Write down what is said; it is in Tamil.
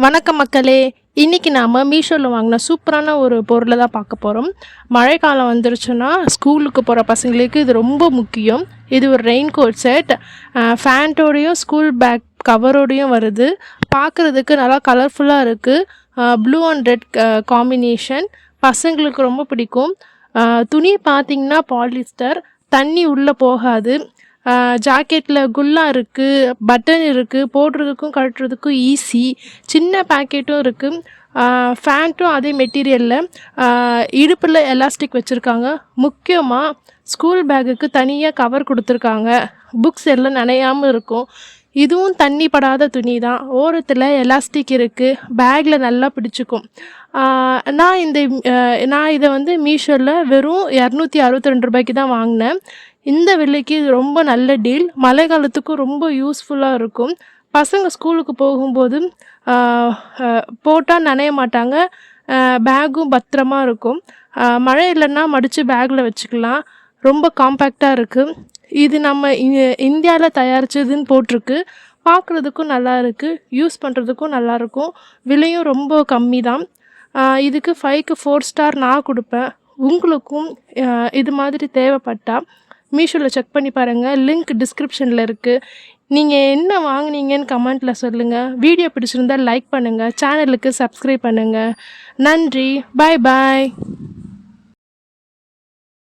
வணக்கம் மக்களே. இன்றைக்கி நாம் மீஷோவில் வாங்கின சூப்பரான ஒரு பொருளை தான் பார்க்க போகிறோம். மழைக்காலம் வந்துருச்சுன்னா ஸ்கூலுக்கு போகிற பசங்களுக்கு இது ரொம்ப முக்கியம். இது ஒரு ரெயின் கோட் செட், ஃபேண்ட்டோடையும் ஸ்கூல் பேக் கவரோடையும் வருது. பார்க்குறதுக்கு நல்லா கலர்ஃபுல்லாக இருக்குது. ப்ளூ அண்ட் ரெட் காம்பினேஷன் பசங்களுக்கு ரொம்ப பிடிக்கும். துணி பார்த்திங்கன்னா பாலிஸ்டர், தண்ணி உள்ளே போகாது. ஜாக்கெட்டில் குல்லா இருக்குது, பட்டன் இருக்குது, போடுறதுக்கும் கழட்டுறதுக்கும் ஈஸி. சின்ன பேக்கெட்டும் இருக்குது. ஃபேண்ட்டும் அதே மெட்டீரியலில், இடுப்பில் எலாஸ்டிக் வச்சுருக்காங்க. முக்கியமாக ஸ்கூல் பேக்குக்கு தனியாக கவர் கொடுத்துருக்காங்க. புக்ஸ் எல்லாம் நனையாமல் இருக்கும். இதுவும் தண்ணி படாத துணி தான். ஓரத்தில் எலாஸ்டிக் இருக்குது, பேக்கில் நல்லா பிடிச்சிக்கும். நான் இதை வந்து மீஷோவில் வெறும் 262 ரூபாய்க்கு தான் வாங்கினேன். இந்த விலைக்கு இது ரொம்ப நல்ல டீல். மழை காலத்துக்கும் ரொம்ப யூஸ்ஃபுல்லாக இருக்கும். பசங்க ஸ்கூலுக்கு போகும்போது போட்டால் நனைய மாட்டாங்க. பேக்கும் பத்திரமா இருக்கும். மழை இல்லைன்னா மடித்து பேக்கில் வச்சுக்கலாம். ரொம்ப காம்பேக்டாக இருக்குது. இது நம்ம இந்தியாவில் தயாரித்ததுன்னு போட்டிருக்கு. பார்க்குறதுக்கும் நல்லா இருக்குது, யூஸ் பண்ணுறதுக்கும் நல்லாயிருக்கும். விலையும் ரொம்ப கம்மி தான். இதுக்கு 5க்கு 4 ஸ்டார் நான் கொடுப்பேன். உங்களுக்கும் இது மாதிரி தேவைப்பட்டால் மீஷோவில் செக் பண்ணி பாருங்கள். லிங்க் டிஸ்கிரிப்ஷனில் இருக்குது. நீங்கள் என்ன வாங்குனீங்கன்னு கமெண்ட்டில் சொல்லுங்கள். வீடியோ பிடிச்சிருந்தால் லைக் பண்ணுங்கள். சேனலுக்கு சப்ஸ்கிரைப் பண்ணுங்கள். நன்றி. பாய் பாய்.